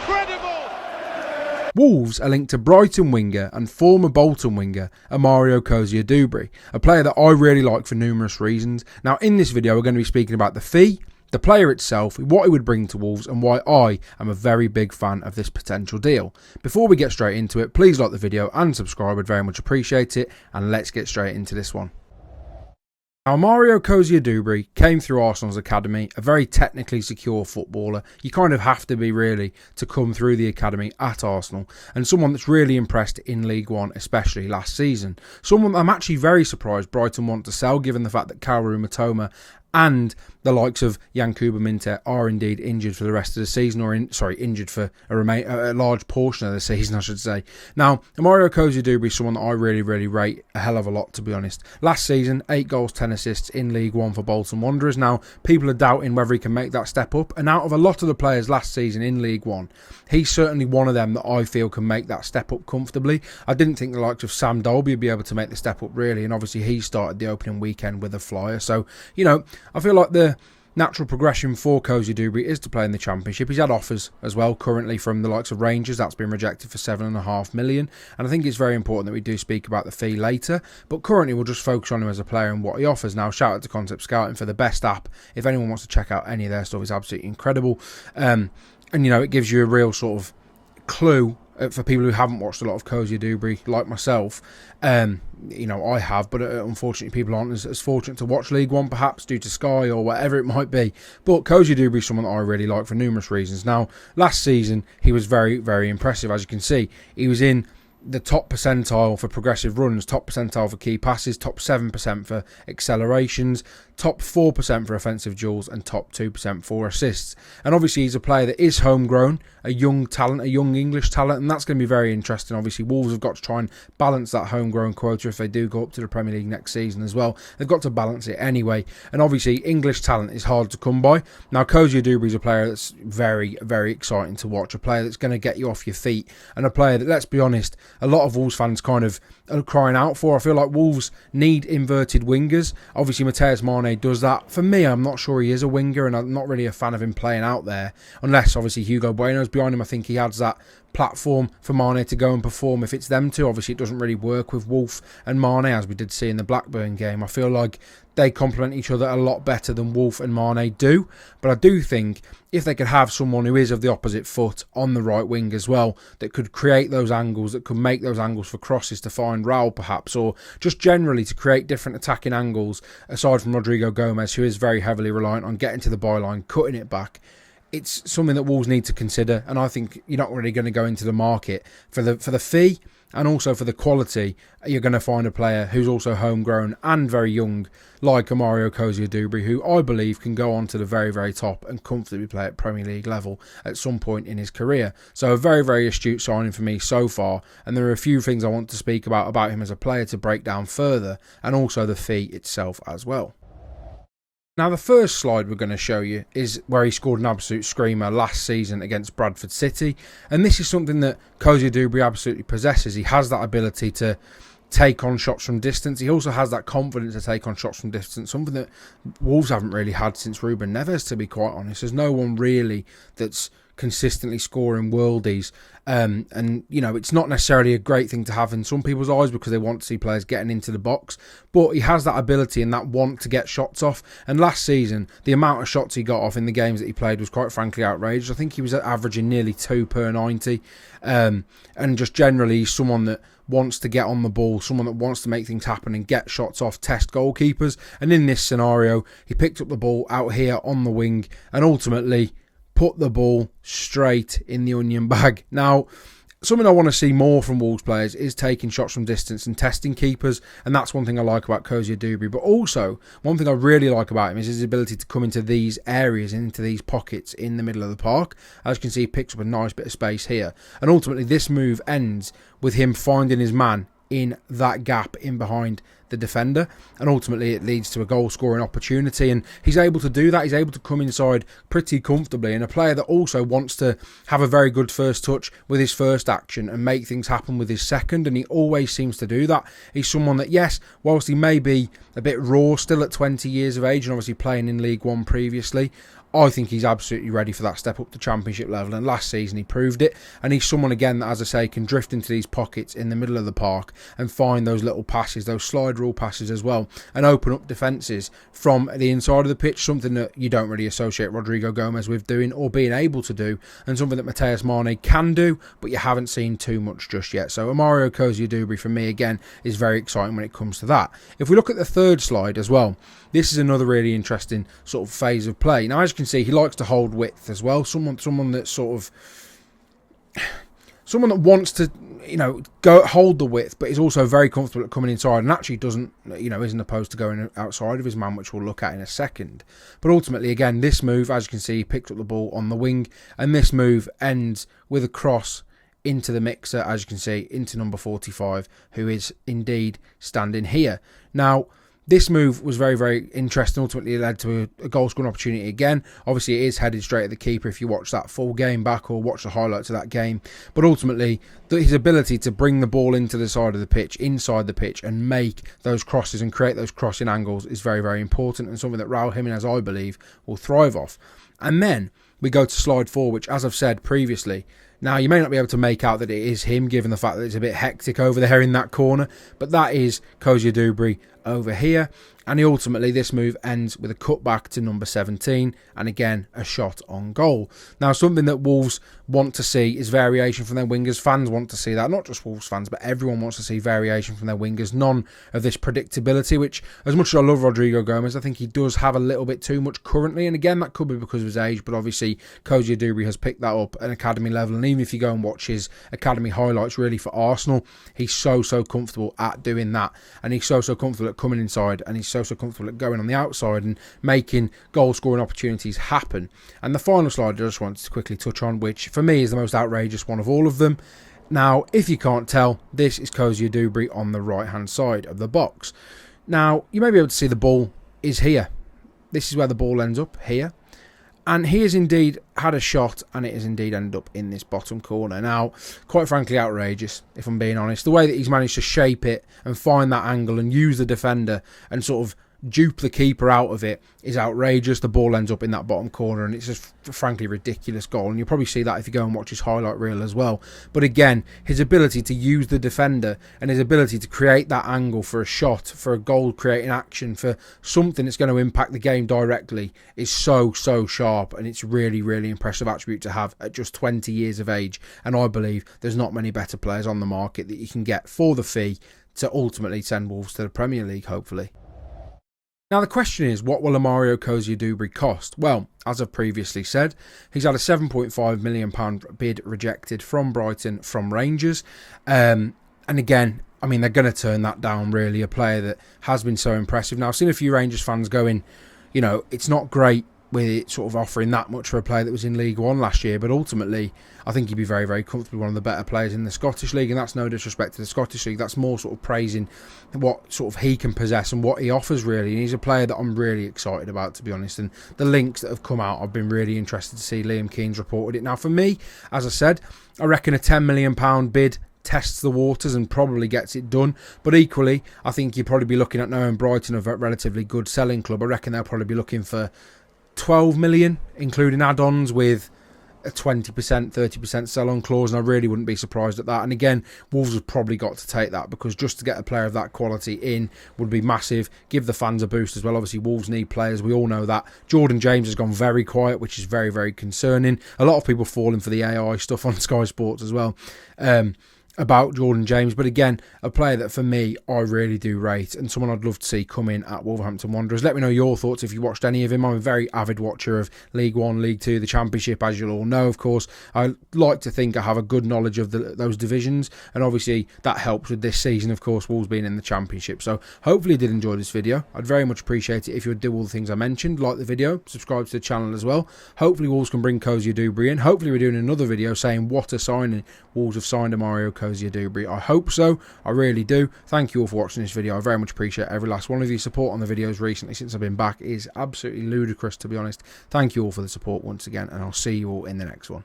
Incredible! Wolves are linked to Brighton winger and former Bolton winger Amario COZIER-DUBERRY, a player that I really like for numerous reasons. Now in this video we're going to be speaking about the fee, the player itself, what it would bring to Wolves, and why I am a very big fan of this potential deal. Before we get straight into it, please like the video and subscribe, I'd very much appreciate it, and let's get straight into this one. Now, Amario COZIER-DUBERRY came through Arsenal's academy, a very technically secure footballer. You kind of have to be really to come through the academy at Arsenal, and someone that's really impressed in League One, especially last season. Someone I'm actually very surprised Brighton want to sell, given the fact that Kaoru Mitoma and the likes of Yankuba Minteh are indeed injured for the rest of the season, or injured for a large portion of the season, I should say. Now, Amario COZIER-DUBERRY is someone that I really rate a hell of a lot, to be honest. Last season, 8 goals, 10 assists in League One for Bolton Wanderers. Now, people are doubting whether he can make that step up, and out of a lot of the players last season in League One, he's certainly one of them that I feel can make that step up comfortably. I didn't think the likes of Sam Dolby would be able to make the step up, really, and obviously he started the opening weekend with a flyer. So, you know, I feel like the natural progression for COZIER-DUBERRY is to play in the Championship. He's had offers as well currently from the likes of Rangers. That's been rejected for $7.5 million. And I think it's very important that we do speak about the fee later. But currently we'll just focus on him as a player and what he offers. Now, shout out to Concept Scouting for the best app. If anyone wants to check out any of their stuff, it's absolutely incredible. And, you know, it gives you a real sort of clue for people who haven't watched a lot of COZIER-DUBERRY, like myself. You know, I have, but unfortunately people aren't as fortunate to watch League One, perhaps due to Sky or whatever it might be. But COZIER-DUBERRY is someone that I really like for numerous reasons. Now, last season he was very impressive. As you can see, he was in the top percentile for progressive runs, top percentile for key passes, top 7% for accelerations, top 4% for offensive duels, and top 2% for assists. And obviously he's a player that is homegrown, a young talent, a young English talent, and that's going to be very interesting. Obviously Wolves have got to try and balance that homegrown quota if they do go up to the Premier League next season as well. They've got to balance it anyway, and obviously English talent is hard to come by. Now, COZIER-DUBERRY is a player that's very exciting to watch, a player that's going to get you off your feet, and a player that, let's be honest, a lot of Wolves fans kind of are crying out for. I feel like Wolves need inverted wingers. Obviously Matheus Mane does that. For me, I'm not sure he is a winger, and I'm not really a fan of him playing out there, unless obviously Hugo Bueno's behind him. I think he adds that platform for Mane to go and perform if it's them two. Obviously it doesn't really work with Wolf and Mane, as we did see in the Blackburn game. I feel like they complement each other a lot better than Wolf and Mane do, but I do think if they could have someone who is of the opposite foot on the right wing as well, that could create those angles, that could make those angles for crosses to find Raul perhaps, or just generally to create different attacking angles aside from Rodrigo Gomez, who is very heavily reliant on getting to the byline, cutting it back. It's something that Wolves need to consider, and I think you're not really going to go into the market for the fee and also for the quality. You're going to find a player who's also homegrown and very young, like Amario COZIER-DUBERRY, who I believe can go on to the very top and comfortably play at Premier League level at some point in his career. So a very astute signing for me so far, and there are a few things I want to speak about him as a player to break down further, and also the fee itself as well. Now, the first slide we're going to show you is where he scored an absolute screamer last season against Bradford City. And this is something that COZIER-DUBERRY absolutely possesses. He has that ability to take on shots from distance. He also has that confidence to take on shots from distance, something that Wolves haven't really had since Ruben Neves, to be quite honest. There's no one really that's consistently scoring worldies, and you know, it's not necessarily a great thing to have in some people's eyes because they want to see players getting into the box, but he has that ability and that want to get shots off. And last season the amount of shots he got off in the games that he played was quite frankly outrageous. I think he was averaging nearly 2 per 90, and just generally he's someone that wants to get on the ball, someone that wants to make things happen and get shots off, test goalkeepers. And in this scenario he picked up the ball out here on the wing and ultimately put the ball straight in the onion bag. Now, something I want to see more from Wolves players is taking shots from distance and testing keepers, and that's one thing I like about COZIER-DUBERRY. But also, one thing I really like about him is his ability to come into these areas, into these pockets in the middle of the park. As you can see, he picks up a nice bit of space here, and ultimately this move ends with him finding his man in that gap in behind the defender, and ultimately it leads to a goal scoring opportunity, and he's able to do that. He's able to come inside pretty comfortably, and a player that also wants to have a very good first touch with his first action and make things happen with his second, and he always seems to do that. He's someone that, yes, whilst he may be a bit raw still at 20 years of age and obviously playing in League One previously, I think he's absolutely ready for that step up to Championship level, and last season he proved it. And he's someone, again, that, as I say, can drift into these pockets in the middle of the park and find those little passes, those slide rule passes as well, and open up defences from the inside of the pitch, something that you don't really associate Rodrigo Gomez with doing or being able to do, and something that Matheus Mane can do, but you haven't seen too much just yet. So Amario COZIER-DUBERRY, for me, again, is very exciting when it comes to that. If we look at the third slide as well, this is another really interesting sort of phase of play. Now, as you can see, he likes to hold width as well. Someone that wants to, go hold the width, but is also very comfortable at coming inside and actually doesn't, isn't opposed to going outside of his man, which we'll look at in a second. But ultimately, again, this move, as you can see, he picked up the ball on the wing, and this move ends with a cross into the mixer, as you can see, into number 45, who is indeed standing here. Now, this move was very, very interesting. Ultimately, it led to a goal scoring opportunity again. Obviously, it is headed straight at the keeper if you watch that full game back or watch the highlights of that game. But ultimately, his ability to bring the ball into the side of the pitch, inside the pitch, and make those crosses and create those crossing angles is very, very important, and something that Raul Jimenez, I believe, will thrive off. And then we go to slide 4, which, as I've said previously, now, you may not be able to make out that it is him, given the fact that it's a bit hectic over there in that corner, but that is COZIER-DUBERRY over here. And ultimately, this move ends with a cutback to number 17, and again, a shot on goal. Now, something that Wolves want to see is variation from their wingers. Fans want to see that. Not just Wolves fans, but everyone wants to see variation from their wingers. None of this predictability, which, as much as I love Rodrigo Gomez, I think he does have a little bit too much currently. And again, that could be because of his age, but obviously, COZIER-DUBERRY has picked that up at an academy level. And even if you go and watch his academy highlights, really, for Arsenal, he's so comfortable at doing that. And he's so comfortable at coming inside, and he's so comfortable at going on the outside and making goal scoring opportunities happen. And the final slide I just wanted to quickly touch on, which for me is the most outrageous one of all of them. Now, if you can't tell, this is COZIER-DUBERRY on the right hand side of the box. Now, you may be able to see the ball is here. This is where the ball ends up, here. And he has indeed had a shot, and it has indeed ended up in this bottom corner. Now, quite frankly, outrageous, if I'm being honest. The way that he's managed to shape it and find that angle and use the defender and sort of dupe the keeper out of it is outrageous. The ball ends up in that bottom corner, and it's just frankly ridiculous goal, and you'll probably see that if you go and watch his highlight reel as well. But again, his ability to use the defender and his ability to create that angle for a shot, for a goal creating action, for something that's going to impact the game directly is so sharp, and it's really impressive attribute to have at just 20 years of age. And I believe there's not many better players on the market that you can get for the fee to ultimately send Wolves to the Premier League, hopefully. Now, the question is, what will Amario COZIER-DUBERRY cost? Well, as I've previously said, he's had a £7.5 million bid rejected from Brighton from Rangers. And again, I mean, they're going to turn that down, really, a player that has been so impressive. Now, I've seen a few Rangers fans going, it's not great with it sort of offering that much for a player that was in League One last year, but ultimately I think he'd be very comfortably one of the better players in the Scottish League, and that's no disrespect to the Scottish League. That's more sort of praising what sort of he can possess and what he offers, really. And he's a player that I'm really excited about, to be honest, and the links that have come out, I've been really interested to see. Liam Keane's reported it. Now, for me, as I said, I reckon a £10 million bid tests the waters and probably gets it done. But equally, I think you'd probably be looking at, knowing Brighton, a relatively good selling club, I reckon they'll probably be looking for 12 million, including add-ons, with a 20%, 30% sell-on clause, and I really wouldn't be surprised at that. And again, Wolves have probably got to take that, because just to get a player of that quality in would be massive, give the fans a boost as well. Obviously, Wolves need players, we all know that. Jordan James has gone very quiet, which is very concerning. A lot of people falling for the AI stuff on Sky Sports as well. About Jordan James, but again, a player that for me I really do rate, and someone I'd love to see come in at Wolverhampton Wanderers. Let me know your thoughts if you watched any of him. I'm a very avid watcher of League One, League Two, the Championship, as you'll all know. Of course, I like to think I have a good knowledge of those divisions, and obviously that helps with this season, of course, Wolves being in the Championship. So hopefully you did enjoy this video. I'd very much appreciate it if you would do all the things I mentioned, like the video, subscribe to the channel as well. Hopefully Wolves can bring COZIER-DUBERRY in. Hopefully we're doing another video saying what a signing Wolves have signed Amario COZIER-DUBERRY? I hope so. I really do. Thank you all for watching this video. I very much appreciate every last one of you. Support on the videos recently since I've been back is absolutely ludicrous, to be honest. Thank you all for the support once again, and I'll see you all in the next one.